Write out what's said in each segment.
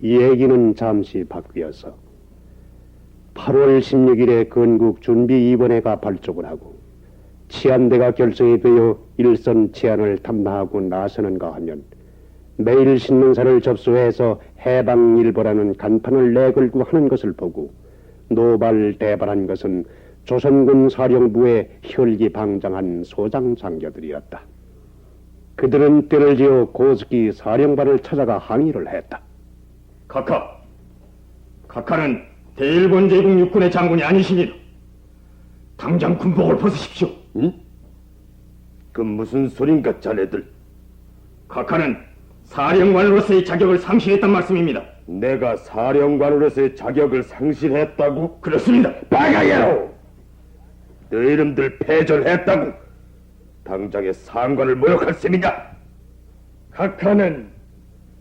얘기는 잠시 바뀌어서 8월 16일에 건국 준비 입원회가 발족을 하고 치안대가 결성이 되어 일선 치안을 담당하고 나서는가 하면 매일 신문사를 접수해서 해방일보라는 간판을 내걸고 하는 것을 보고 노발대발한 것은 조선군 사령부에 혈기방장한 소장 장교들이었다. 그들은 떼를 지어 고스기 사령관을 찾아가 항의를 했다. 카카는 대일본 제국 육군의 장군이 아니시니라. 당장 군복을 벗으십시오. 응? 그 무슨 소린가 자네들? 카카는 사령관으로서의 자격을 상실했단 말씀입니다. 내가 사령관으로서의 자격을 상실했다고? 그렇습니다. 바가야로! 너 이름들 패절했다고? 당장에 상관을 모욕할 셈이냐? 카카는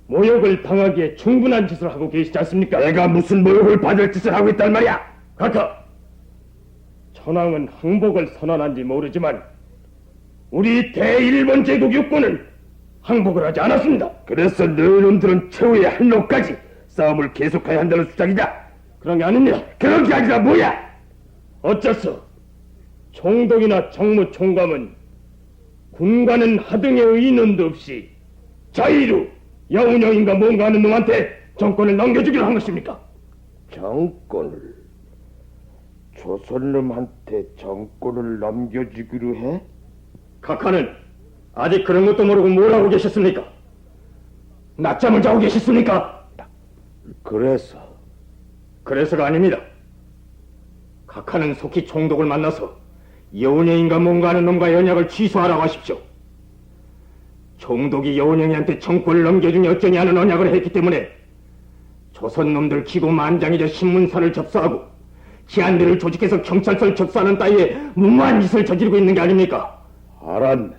모욕을 당하기에 충분한 짓을 하고 계시지 않습니까? 내가 무슨 모욕을 받을 짓을 하고 있단 말이야? 카카! 천황은 항복을 선언한지 모르지만 우리 대일본 제국 육군은 항복을 하지 않았습니다. 그래서 너희놈들은 최후의 한로까지 싸움을 계속해야 한다는 주장이냐? 그런 게 아닙니다. 그런 게 아니라 뭐야? 어째서 총독이나 정무총감은 군관은 하등의 의논도 없이 자의로 여운형인가 뭔가 하는 놈한테 정권을 넘겨주기로 한 것입니까? 정권을? 조선놈한테 정권을 넘겨주기로 해? 카카는 아직 그런 것도 모르고 뭘 하고 계셨습니까? 낮잠을 자고 계셨습니까? 그래서가 아닙니다. 카카는 속히 총독을 만나서 여운형인가 뭔가 하는 놈과 연약을 취소하라고 하십시오. 총독이 여운형이한테 정권을 넘겨주니 어쩌니 하는 언약을 했기 때문에 조선놈들 기고만장이자 신문사를 접수하고 치안대를 조직해서 경찰서를 접수하는 따위에 무모한 짓을 저지르고 있는 게 아닙니까? 알았네.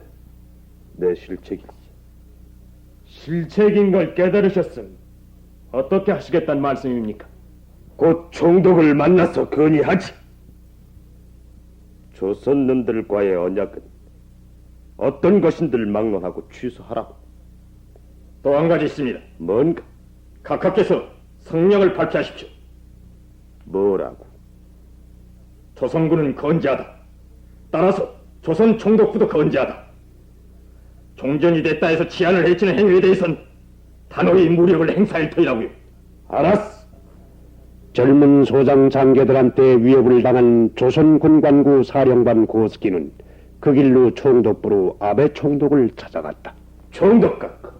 내 실책이지. 실책인 걸 깨달으셨음 어떻게 하시겠다는 말씀입니까? 곧 총독을 만나서 건의하지. 조선놈들과의 언약은 어떤 것인들 막론하고 취소하라고. 또 한 가지 있습니다. 뭔가? 각하께서 성명을 발표하십시오. 뭐라고? 조선군은 건재하다. 따라서 조선 총독부도 건재하다. 종전이 됐다 해서 치안을 해치는 행위에 대해선 단호히 무력을 행사할 터이라고요. 알았어. 젊은 소장 장교들한테 위협을 당한 조선군관구 사령관 고스기는 그 길로 총독부로 아베 총독을 찾아갔다. 총독각,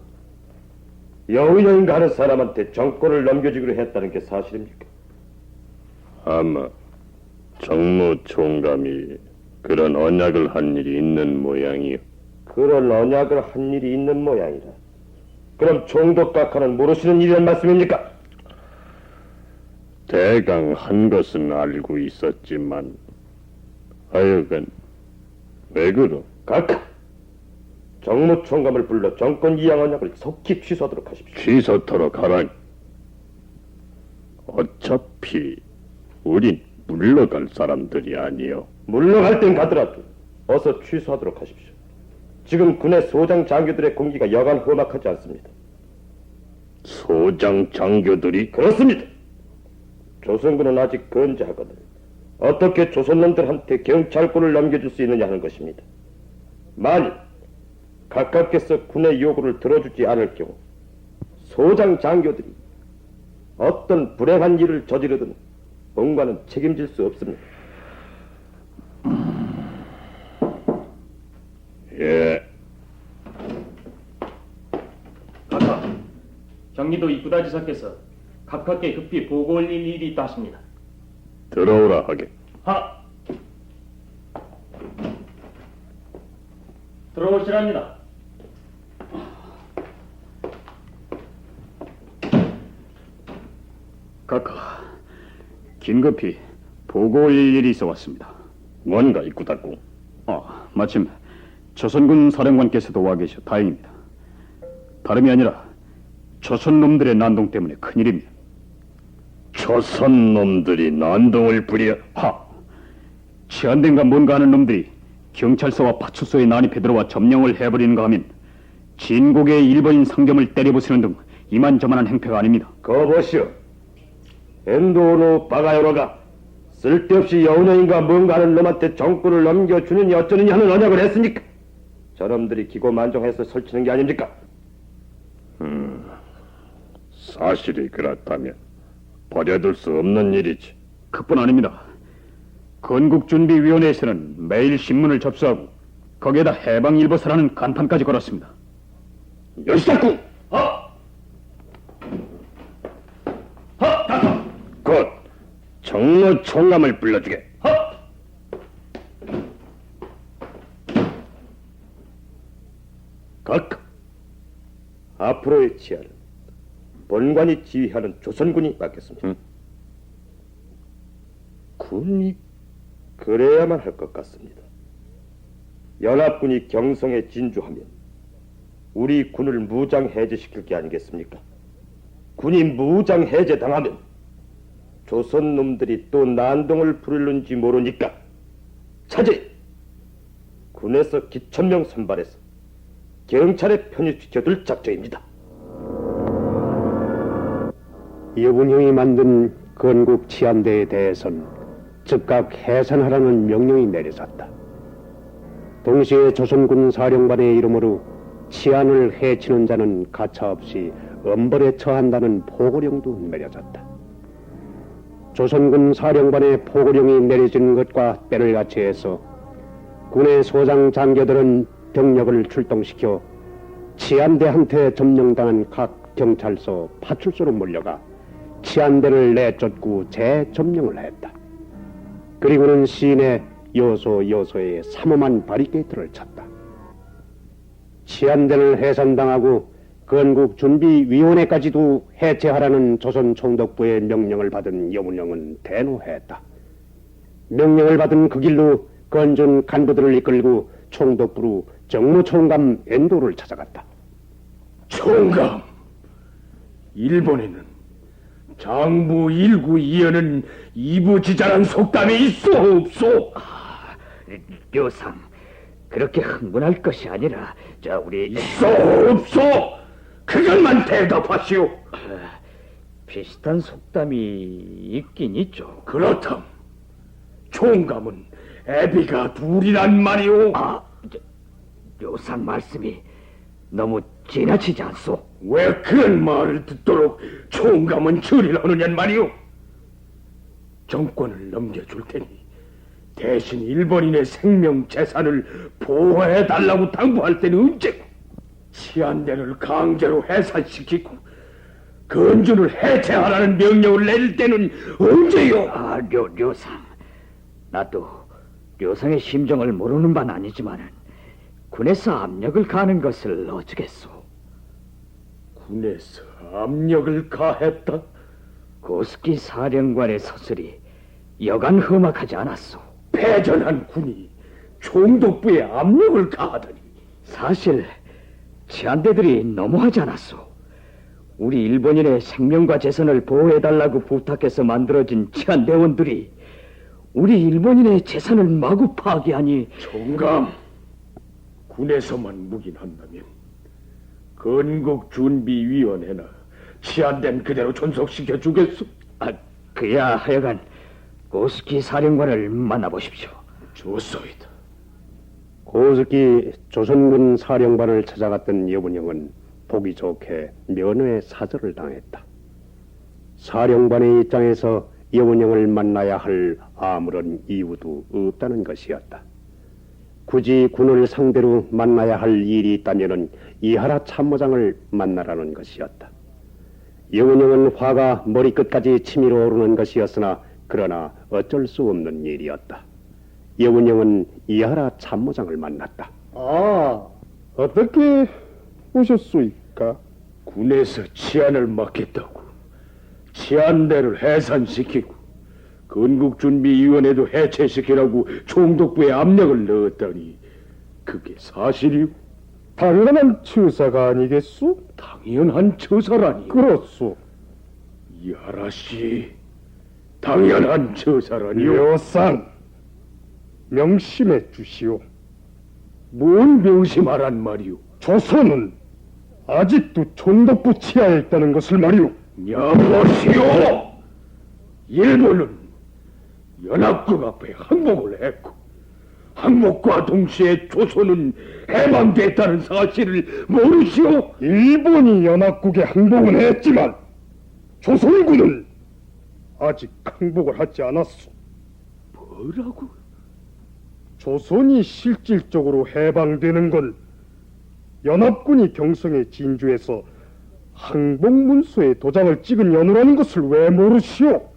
여운형인가 하는 사람한테 정권을 넘겨주기로 했다는 게 사실입니까? 아마 정무총감이 그런 언약을 한 일이 있는 모양이요. 그런 언약을 한 일이 있는 모양이라. 그럼 총독각하는 모르시는 일이란 말씀입니까? 대강 한 것은 알고 있었지만 하여간 왜 그러? 각하, 정무총감을 불러 정권 이양 언약을 속히 취소하도록 하십시오. 취소토록 하라니. 어차피 우린 물러갈 사람들이 아니요. 물러갈 땐 가더라도 어서 취소하도록 하십시오. 지금 군의 소장 장교들의 공기가 여간 험악하지 않습니다. 소장 장교들이? 그렇습니다. 조선군은 아직 건재하거든 어떻게 조선놈들한테 경찰권을 넘겨줄 수 있느냐 하는 것입니다. 만일 각하께서 군의 요구를 들어주지 않을 경우 소장 장교들이 어떤 불행한 일을 저지르든 본관은 책임질 수 없습니다. 예. 각하, 경기도 이구다지사께서 각하께 급히 보고 올릴 일이 있다 하십니다. 들어오라 하게. 하! 들어오시랍니다. 각하, 긴급히 보고 올릴 일이 있어 왔습니다. 뭔가 있구다고. 마침 조선군 사령관께서도 와 계셔 다행입니다. 다름이 아니라 조선놈들의 난동 때문에 큰일입니다. 조선놈들이 난동을 부려? 치안대인가 뭔가 하는 놈들이 경찰서와 파출소에 난입해 들어와 점령을 해버리는가 하면 진국의 일본인 상점을 때려부수는 등 이만저만한 행패가 아닙니다. 거보시오. 엔도노 바가요로가 쓸데없이 여운여인가 뭔가 하는 놈한테 정권을 넘겨주느니 어쩌느니 하는 언약을 했으니까 저놈들이 기고만장해서 설치는 게 아닙니까? 사실이 그렇다면 버려둘 수 없는 일이지. 그뿐 아닙니다. 건국준비위원회에서는 매일 신문을 접수하고 거기에다 해방일보사라는 간판까지 걸었습니다. 요시다쿠! 곧 정로 총감을 불러주게. 각각 앞으로의 치안은 본관이 지휘하는 조선군이 맡겠습니다. 군이? 그래야만 할 것 같습니다. 연합군이 경성에 진주하면 우리 군을 무장 해제시킬 게 아니겠습니까? 군이 무장 해제당하면 조선 놈들이 또 난동을 부릴는지 모르니까 차제 군에서 기천명 선발해서 경찰에 편입시켜둘 작정입니다. 여군형이 만든 건국 치안대에 대해선 즉각 해산하라는 명령이 내려졌다. 동시에 조선군 사령관의 이름으로 치안을 해치는 자는 가차없이 엄벌에 처한다는 포고령도 내려졌다. 조선군 사령관의 포고령이 내려진 것과 때를 같이해서 군의 소장 장교들은 병력을 출동시켜 치안대한테 점령당한 각 경찰서, 파출소로 몰려가 치안대를 내쫓고 재점령을 했다. 그리고는 시내 요소에 삼엄한 바리케이트를 쳤다. 치안대를 해산당하고 건국준비위원회까지도 해체하라는 조선 총독부의 명령을 받은 여문영은 대노했다. 명령을 받은 그 길로 건준 간부들을 이끌고 총독부로 정무총감 엔도를 찾아갔다. 총감, 일본에는 장부 1구 2연은 이부지자란 속담이 있어 없소? 료상, 그렇게 흥분할 것이 아니라 우리 있어 없소? 그것만 대답하시오. 비슷한 속담이 있긴 있죠. 그렇담. 총감은 애비가 둘이란 말이오. 료상 말씀이 너무 지나치지 않소? 왜 그런 말을 듣도록 총감은 처리를 하느냔 말이오. 정권을 넘겨줄 테니 대신 일본인의 생명 재산을 보호해달라고 당부할 때는 언제고, 치안대를 강제로 해산시키고 건준을 해체하라는 명령을 내릴 때는 언제요? 료상, 나도 료상의 심정을 모르는 바는 아니지만은 군에서 압력을 가하는 것을 어쩌겠소? 군에서 압력을 가했다? 고스키 사령관의 서술이 여간 험악하지 않았소. 패전한 군이 총독부에 압력을 가하다니. 사실 치안대들이 너무하지 않았소. 우리 일본인의 생명과 재산을 보호해달라고 부탁해서 만들어진 치안대원들이 우리 일본인의 재산을 마구 파괴하니. 총감, 군에서만 묵인한다면 건국준비위원회나 치안된 그대로 존속시켜 주겠소? 그야 하여간 고스키 사령관을 만나보십시오. 좋소이다. 고스키 조선군 사령관을 찾아갔던 여분영은 보기 좋게 면회의 사절을 당했다. 사령관의 입장에서 여분영을 만나야 할 아무런 이유도 없다는 것이었다. 굳이 군을 상대로 만나야 할 일이 있다면은 이하라 참모장을 만나라는 것이었다. 여운영은 화가 머리끝까지 치밀어 오르는 것이었으나 그러나 어쩔 수 없는 일이었다. 여운영은 이하라 참모장을 만났다. 어떻게 오셨소이까? 군에서 치안을 맡겠다고 치안대를 해산시키고 건국준비위원회도 해체시키라고 총독부에 압력을 넣었다니 그게 사실이오? 당연한 처사가 아니겠소? 당연한 처사라니. 그렇소. 이하라씨, 당연한 처사라니요? 료상, 명심해 주시오. 뭔 명심하란 말이오? 조선은 아직도 총독부 치하에 있다는 것을 말이오. 여보시오! 일본은 연합국 앞에 항복을 했고 항복과 동시에 조선은 해방됐다는 사실을 모르시오? 일본이 연합국에 항복은 했지만 조선군은 아직 항복을 하지 않았소. 뭐라고? 조선이 실질적으로 해방되는 건 연합군이 경성의 진주에서 항복문서에 도장을 찍은 연호라는 것을 왜 모르시오?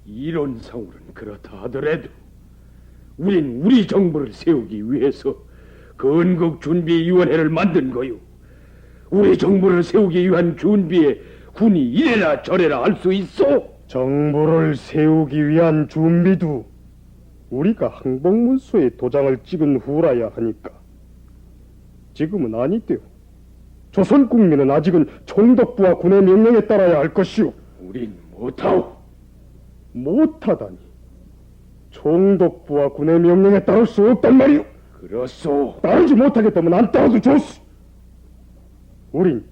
이론상으로는 그렇다 하더라도 우린 우리 정부를 세우기 위해서 건국준비위원회를 만든 거요. 우리 정부를 세우기 위한 준비에 군이 이래라 저래라 할 수 있어? 정부를 세우기 위한 준비도 우리가 항복문서에 도장을 찍은 후라야 하니까 지금은 아니대요. 조선 국민은 아직은 총독부와 군의 명령에 따라야 할 것이오. 우린 못하오. 못하다니. 총독부와 군의 명령에 따를 수 없단 말이오. 그렇소. 따르지 못하겠다면 안 따라도 좋소. 우린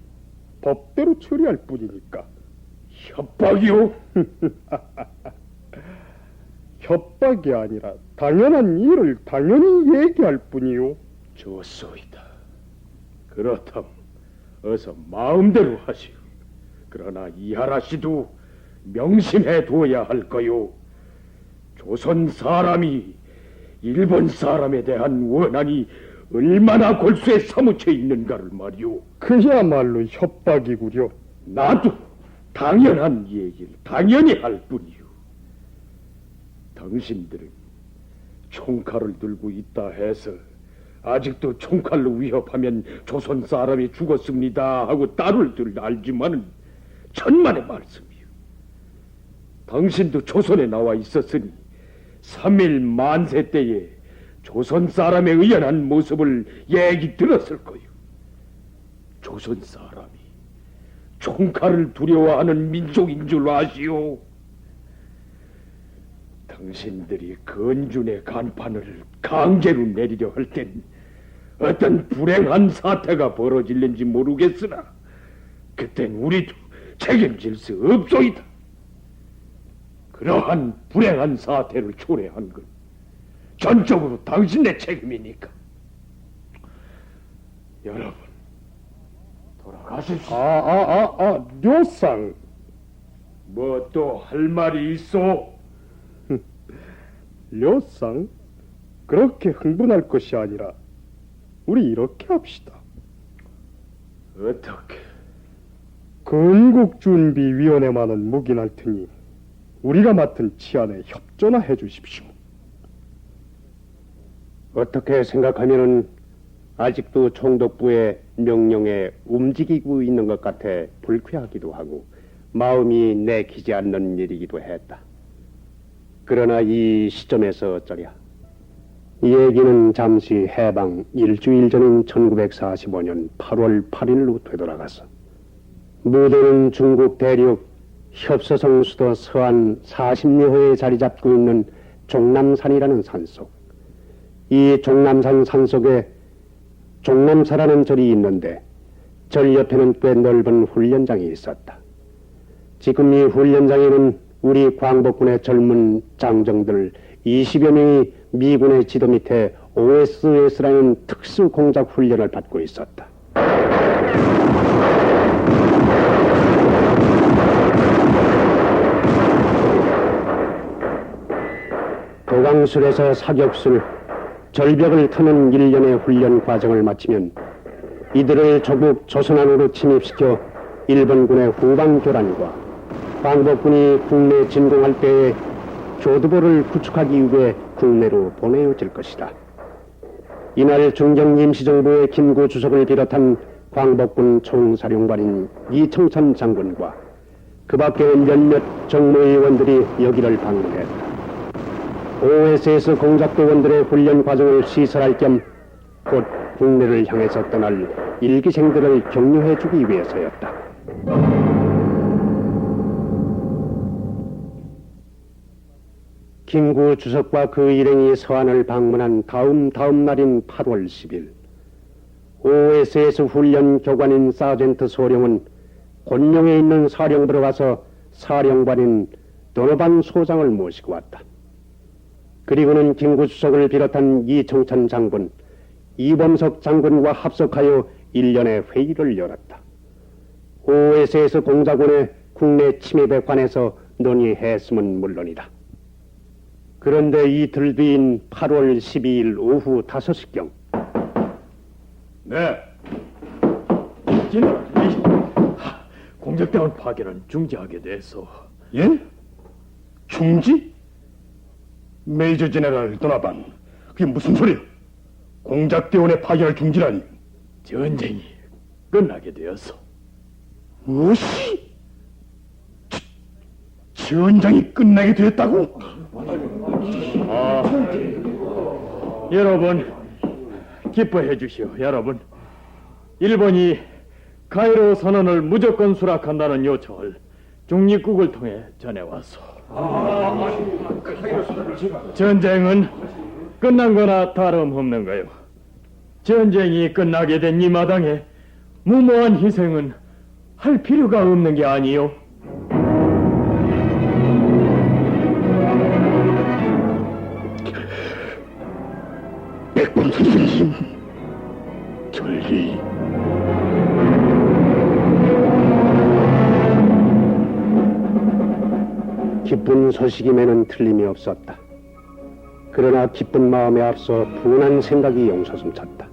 법대로 처리할 뿐이니까. 협박이오? 협박이 아니라 당연한 일을 당연히 얘기할 뿐이오. 좋소이다. 그렇다면 어서 마음대로 하시오. 그러나 이하라 씨도 명심해 두어야 할 거요. 조선 사람이 일본 사람에 대한 원한이 얼마나 골수에 사무쳐 있는가를 말이오. 그야말로 협박이구려. 나도 당연한 얘기를 당연히 할 뿐이오. 당신들은 총칼을 들고 있다 해서 아직도 총칼로 위협하면 조선 사람이 죽었습니다 하고 따를 줄 알지만은 천만의 말씀이오. 당신도 조선에 나와 있었으니 3일 만세 때에 조선 사람의 의연한 모습을 얘기 들었을 거요. 조선 사람이 총칼을 두려워하는 민족인 줄 아시오. 당신들이 건준의 간판을 강제로 내리려 할 땐 어떤 불행한 사태가 벌어질는지 모르겠으나 그땐 우리도 책임질 수 없소이다. 그러한 불행한 사태를 초래한 건 전적으로 당신의 책임이니까. 여러분, 돌아가십시오. 료상. 뭐 또 할 말이 있어? 료상, 그렇게 흥분할 것이 아니라 우리 이렇게 합시다. 어떻게? 건국준비위원회만은 묵인할 테니 우리가 맡은 치안에 협조나 해주십시오. 어떻게 생각하면은 아직도 총독부의 명령에 움직이고 있는 것 같아 불쾌하기도 하고 마음이 내키지 않는 일이기도 했다. 그러나 이 시점에서 어쩌랴. 이 얘기는 잠시 해방 일주일 전인 1945년 8월 8일로 되돌아갔어. 무대는 중국 대륙 협서성 수도 서안 40리호에 자리 잡고 있는 종남산이라는 산속. 이 종남산 산속에 종남사라는 절이 있는데 절 옆에는 꽤 넓은 훈련장이 있었다. 지금 이 훈련장에는 우리 광복군의 젊은 장정들 20여 명이 미군의 지도 밑에 OSS라는 특수 공작 훈련을 받고 있었다. 도강술에서 사격술, 절벽을 터는 일련의 훈련 과정을 마치면 이들을 조국 조선안으로 침입시켜 일본군의 후방 교란과 광복군이 국내 진공할 때에 교두보를 구축하기 위해 국내로 보내어질 것이다. 이날 중경 임시정부의 김구 주석을 비롯한 광복군 총사령관인 이청천 장군과 그 밖에 몇몇 정무위원들이 여기를 방문했다. OSS 공작대원들의 훈련 과정을 시설할 겸 곧 국내를 향해서 떠날 일기생들을 격려해주기 위해서였다. 김구 주석과 그 일행이 서안을 방문한 다음 날인 8월 10일 OSS 훈련 교관인 사젠트 소령은 곤룡에 있는 사령부로 가서 사령관인 도노반 소장을 모시고 왔다. 그리고는 김구수석을 비롯한 이청천 장군, 이범석 장군과 합석하여 일련의 회의를 열었다. OSS 공작원의 국내 침입에 관해서 논의했음은 물론이다. 그런데 이틀 뒤인 8월 12일 오후 5시경 네. 공작대원 파견은 중지하게 돼서. 예? 중지? 메이저 제네럴 도나반, 그게 무슨 소리야? 공작대원의 파견을 중지라니. 전쟁이 끝나게 되어서. 무엇이? 전장이 끝나게 됐다고? 여러분, 기뻐해 주시오. 여러분, 일본이 카이로 선언을 무조건 수락한다는 요청을 중립국을 통해 전해왔소. 전쟁은 끝난 거나 다름없는 거요. 전쟁이 끝나게 된 이 마당에 무모한 희생은 할 필요가 없는 게 아니요. 백범 선생님, 절기. 기쁜 소식임에는 틀림이 없었다. 그러나 기쁜 마음에 앞서 분한 생각이 용솟음쳤다.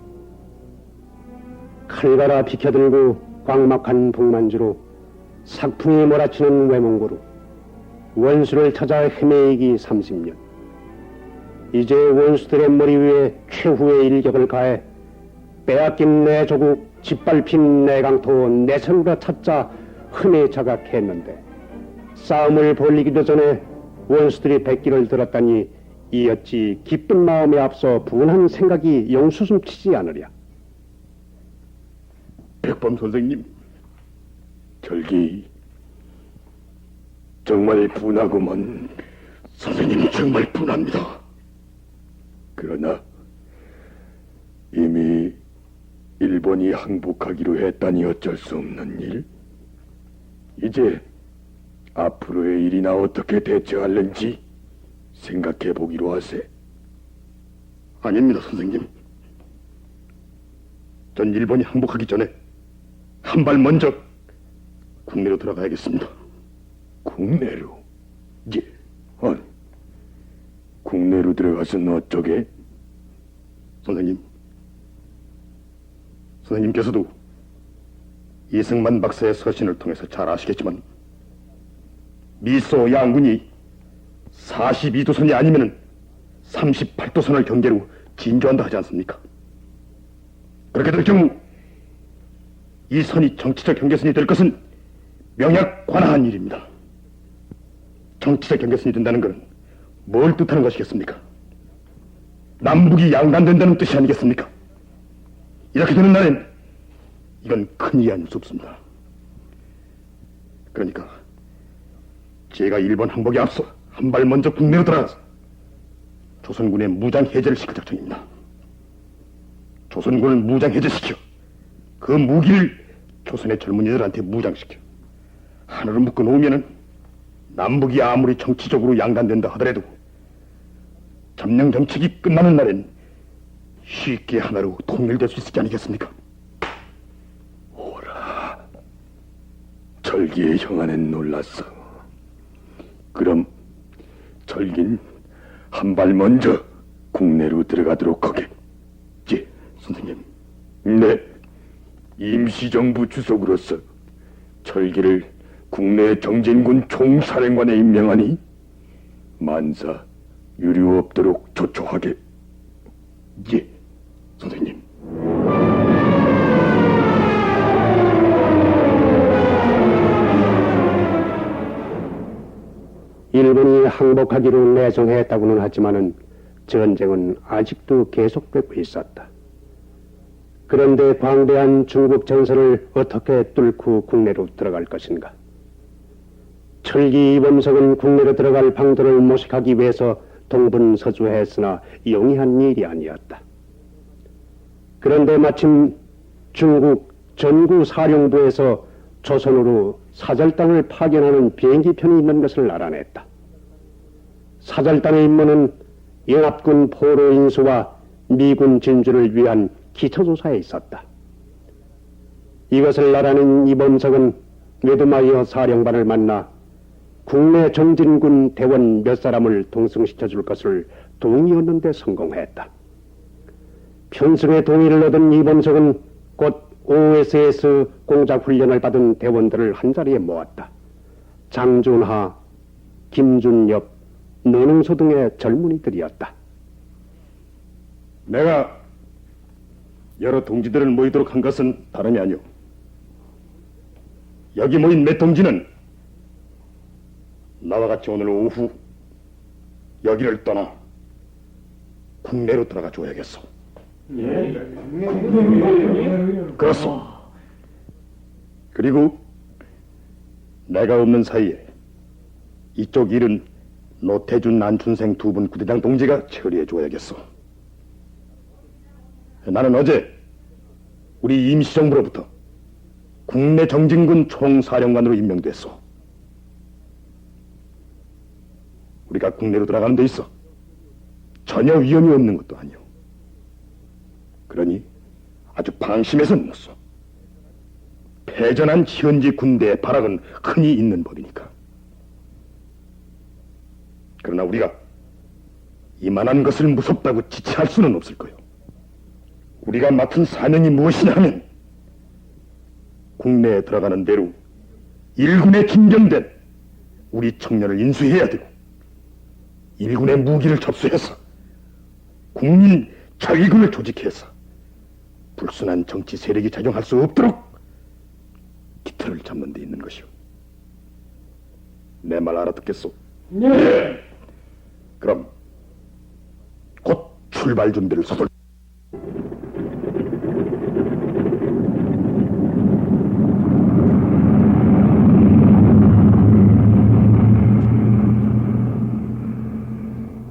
칼갈아 비켜들고 광막한 북만주로 삭풍이 몰아치는 외몽고로 원수를 찾아 헤매이기 30년. 이제 원수들의 머리 위에 최후의 일격을 가해 빼앗긴 내 조국, 짓밟힌 내 강토, 내 선으로 찾자 흠에 자각했는데 싸움을 벌리기도 전에 원수들이 백기를 들었다니 이 어찌 기쁜 마음에 앞서 분한 생각이 용수숨치지 않으랴. 백범 선생님, 절기 정말 분하구먼. 선생님 정말 분합니다. 그러나 이미 일본이 항복하기로 했다니 어쩔 수 없는 일. 이제 앞으로의 일이나 어떻게 대처할는지 생각해 보기로 하세. 아닙니다, 선생님. 전 일본이 항복하기 전에 한 발 먼저 국내로 들어가야겠습니다. 국내로? 예. 아니, 국내로 들어가서는 어쩌게? 선생님께서도 이승만 박사의 서신을 통해서 잘 아시겠지만 미소 양군이 42도선이 아니면은 38도선을 경계로 진주한다 하지 않습니까? 그렇게 될 경우 이 선이 정치적 경계선이 될 것은 명약관화한 일입니다. 정치적 경계선이 된다는 것은 뭘 뜻하는 것이겠습니까? 남북이 양단된다는 뜻이 아니겠습니까? 이렇게 되는 날엔 이건 큰일이 아닐 수 없습니다. 그러니까 제가 일본 항복에 앞서 한 발 먼저 국내로 들어가서 조선군의 무장 해제를 시킬 작정입니다. 조선군을 무장 해제시켜 그 무기를 조선의 젊은이들한테 무장시켜 하늘을 묶어 놓으면은 남북이 아무리 정치적으로 양단된다 하더라도 점령 정책이 끝나는 날엔 쉽게 하나로 통일될 수 있지 않겠습니까? 오라, 절기의 형안엔 놀랐어. 그럼 절긴 한 발 먼저 국내로 들어가도록 하게. 예, 선생님. 네, 임시정부 주석으로서 절기를 국내 정진군 총사령관에 임명하니 만사 유류 없도록 조처하게. 예, 선생님. 일본이 항복하기로 내정했다고는 하지만은 전쟁은 아직도 계속되고 있었다. 그런데 광대한 중국 전선을 어떻게 뚫고 국내로 들어갈 것인가? 철기 이범석은 국내로 들어갈 방도를 모색하기 위해서 동분서주했으나 용이한 일이 아니었다. 그런데 마침 중국 전구 사령부에서 조선으로 사절단을 파견하는 비행기편이 있는 것을 알아냈다. 사절단의 임무는 연합군 포로 인수와 미군 진주를 위한 기초조사에 있었다. 이것을 알아낸 이범석은 웨드마이어 사령관을 만나 국내 정진군 대원 몇 사람을 동승시켜 줄 것을 동의하는 데 성공했다. 편승의 동의를 얻은 이범석은 곧 OSS 공작 훈련을 받은 대원들을 한자리에 모았다. 장준하, 김준엽, 노능소 등의 젊은이들이었다. 내가 여러 동지들을 모이도록 한 것은 다름이 아니오. 여기 모인 몇 동지는 나와 같이 오늘 오후 여기를 떠나 국내로 들어가 줘야겠소. 그렇소. 그리고 내가 없는 사이에 이쪽 일은 노태준, 난춘생 두 분 구대장 동지가 처리해 줘야겠소. 나는 어제 우리 임시정부로부터 국내 정진군 총사령관으로 임명됐소. 우리가 국내로 들어가는 데 있어 전혀 위험이 없는 것도 아니오. 그러니 아주 방심해서는 못소. 패전한 현지 군대의 발악은 흔히 있는 법이니까. 그러나 우리가 이만한 것을 무섭다고 지체할 수는 없을 거요. 우리가 맡은 사명이 무엇이냐 하면 국내에 들어가는 대로 일군에 김경된 우리 청년을 인수해야 되고 일군의 무기를 접수해서 국민 자위군을 조직해서 불순한 정치 세력이 작용할 수 없도록 기틀을 잡는 데 있는 것이오. 내 말 알아듣겠소? 네. 그럼 곧 출발 준비를 서둘러.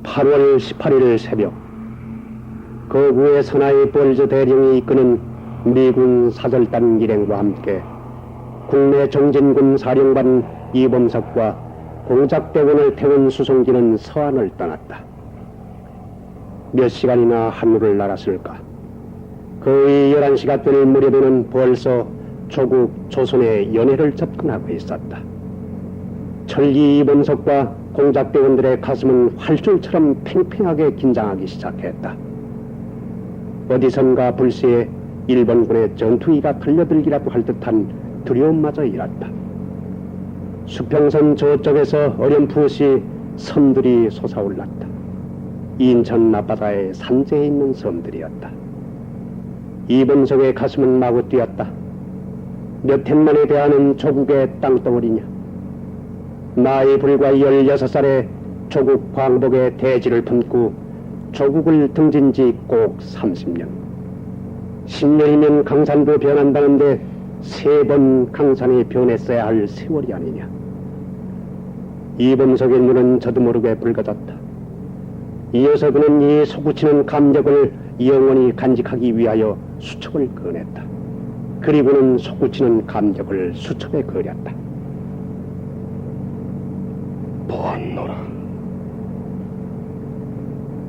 (8월 18일) 새벽, 거구의 선하의 볼즈 대령이 이끄는 미군 사절단 일행과 함께 국내 정진군 사령관 이범석과 공작대원을 태운 수송기는 서안을 떠났다. 몇 시간이나 하늘을 날았을까. 거의 11시가 될 무렵에는 벌써 조국 조선의 연해를 접근하고 있었다. 철기 이범석과 공작대원들의 가슴은 활줄처럼 팽팽하게 긴장하기 시작했다. 어디선가 불시에 일본군의 전투기가 달려들기라도 할 듯한 두려움마저 일었다. 수평선 저쪽에서 어렴풋이 섬들이 솟아올랐다. 인천 앞바다의 산재에 있는 섬들이었다. 이범석의 가슴은 마구 뛰었다. 몇 해 만에 대하는 조국의 땅덩어리냐. 나이 불과 16살에 조국 광복의 대지를 품고 조국을 등진 지 꼭 30년. 10년이면 강산도 변한다는데 3번 강산이 변했어야 할 세월이 아니냐. 이범석의 눈은 저도 모르게 붉어졌다. 이어서 그는 이 솟구치는 감격을 영원히 간직하기 위하여 수첩을 꺼냈다. 그리고는 솟구치는 감격을 수첩에 그렸다. 보았노라.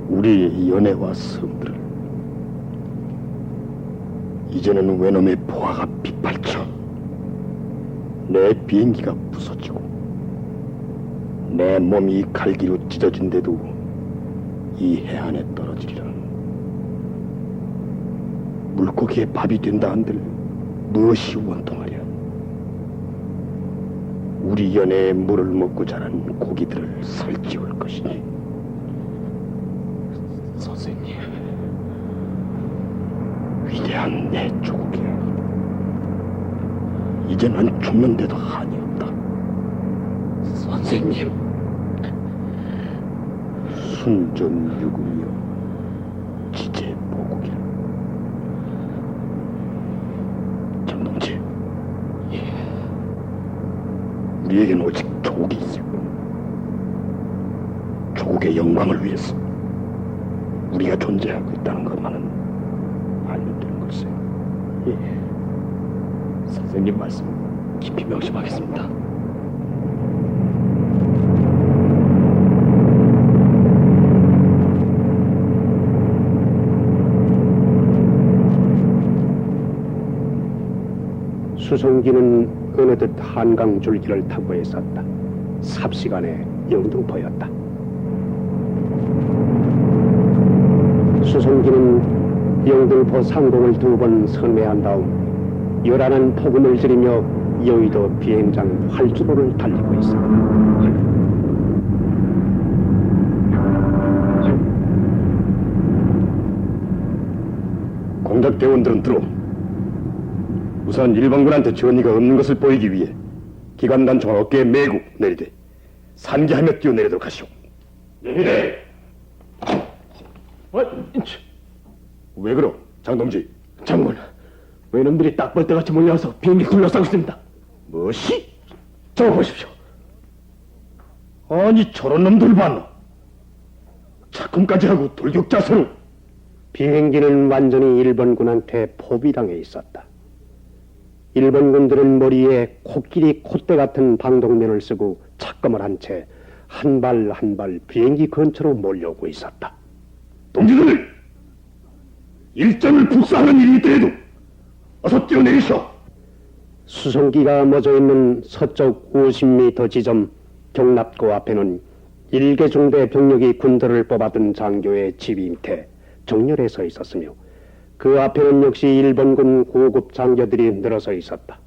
우리 연애와 섬들을 이제는 외놈의 포화가 빗발쳐 내 비행기가 부서지고 내 몸이 갈기로 찢어진데도 이 해안에 떨어지리라. 물고기의 밥이 된다 한들 무엇이 원통하랴. 우리 연애에 물을 먹고 자란 고기들을 살찌울 것이니. 선생님, 위대한 내 조국이야. 이제는 죽는데도 한이 없다. 선생님, 순전유구이여 지제보국이라. 장동지, 우리에겐 오직 조국이 있을 뿐. 조국의 영광을 위해서 우리가 존재하고 있다는 것만은 알면 되는 걸세. 등님 말씀 깊이 명심하겠습니다. 수송기는 어느덧 한강 줄기를 타고 있었다. 삽시간에 영등포였다. 수송기는 영등포 상공을 2번 선회한 다음 요란한 폭음을 지르며 여의도 비행장 활주로를 달리고 있었다. 공작 대원들은 들어. 우선 일본군한테 전의가 없는 것을 보이기 위해 기관 단총을 어깨에 메고 내리되 산기하며 뛰어내리도록 하시오. 네. 왜 그러, 장동지? 장군, 외놈들이 딱벌떼같이 몰려와서 비행기 둘러싸고 있습니다. 무엇이? 저거 보십시오. 아니 저런 놈들 봤나? 착금까지 하고 돌격자세로. 비행기는 완전히 일본군한테 포위당해 있었다. 일본군들은 머리에 코끼리 콧대 같은 방독면을 쓰고 착검을 한 채 한 발 한 발 비행기 근처로 몰려오고 있었다. 동지들! 일정을 북사하는 일이 있더라도 어서 뛰어내리시오. 수송기가 멎어 있는 서쪽 50m 지점 경납고 앞에는 일개중대 병력이 군대를 뽑아둔 장교의 지휘 밑에 정렬해 서 있었으며 그 앞에는 역시 일본군 고급 장교들이 늘어서 있었다.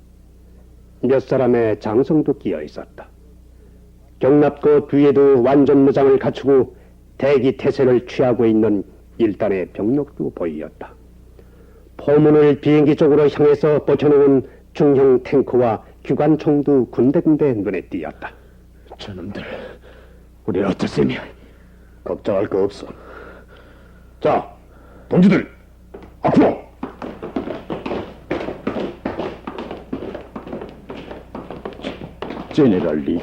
몇 사람의 장성도 끼어 있었다. 경납고 뒤에도 완전 무장을 갖추고 대기 태세를 취하고 있는 일단의 병력도 보이었다. 포문을 비행기 쪽으로 향해서 뻗쳐놓은 중형 탱크와 기관총도 군데군데 눈에 띄었다. 저놈들, 우리 어쩔 셈이야. 걱정할 거 없어. 자, 동지들, 앞으로! 제네럴 리,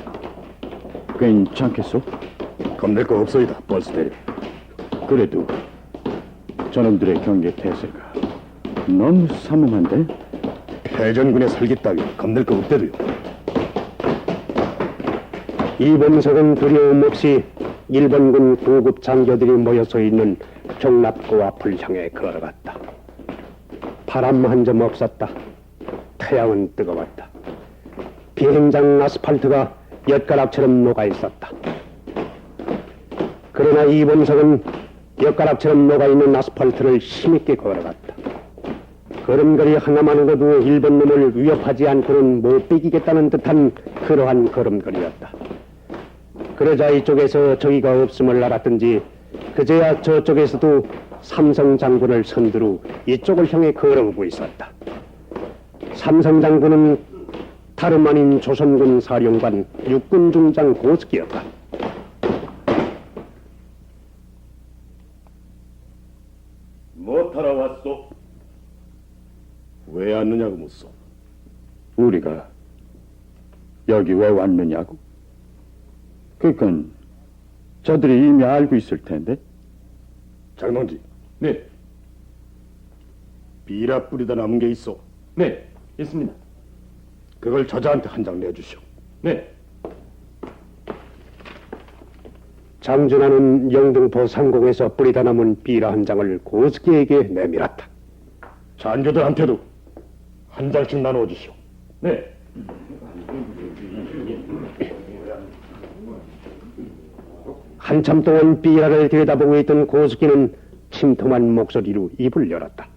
괜찮겠소? 겁낼 거 없어이다, 버스 대리. 그래도 저놈들의 경계 태세가 너무 삼엄한데? 패전군의 설기 따위 겁낼 거 없대도요. 이범석은 두려움 없이 일본군 고급 장교들이 모여서 있는 경납고 앞을 향해 걸어갔다. 바람 한 점 없었다. 태양은 뜨거웠다. 비행장 아스팔트가 엿가락처럼 녹아 있었다. 그러나 이범석은 엿가락처럼 녹아 있는 아스팔트를 힘있게 걸어갔다. 걸음걸이 하나만으로도 일본 놈을 위협하지 않고는 못 비기겠다는 듯한 그러한 걸음걸이였다. 그러자 이쪽에서 적이가 없음을 알았든지 그제야 저쪽에서도 삼성 장군을 선두로 이쪽을 향해 걸어오고 있었다. 삼성 장군은 다름 아닌 조선군 사령관 육군 중장 고스기였다. 못하러 왔소? 왜 왔느냐고 묻소. 우리가 여기 왜 왔느냐고? 그건 저들이 이미 알고 있을 텐데. 장동지, 네, 비라 뿌리다 남은 게 있어. 네, 있습니다. 그걸 저자한테 한 장 내주시오. 네. 장준하는 영등포 상공에서 뿌리다 남은 비라 한 장을 고스기에게 내밀었다. 장교들한테도 한 장씩 나누어 주시오. 네. 한참 동안 비라를 들여다보고 있던 고스기는 침통한 목소리로 입을 열었다.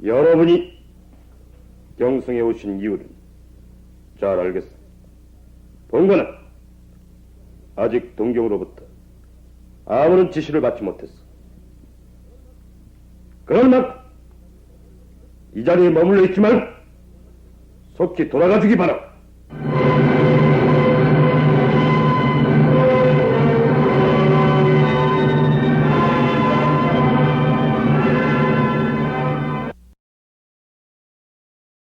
여러분이 경성에 오신 이유는 잘 알겠어. 본관은 아직 동경으로부터 아무런 지시를 받지 못했어. 그러나 이 자리에 머물러 있지 말고 속히 돌아가 주기 바라.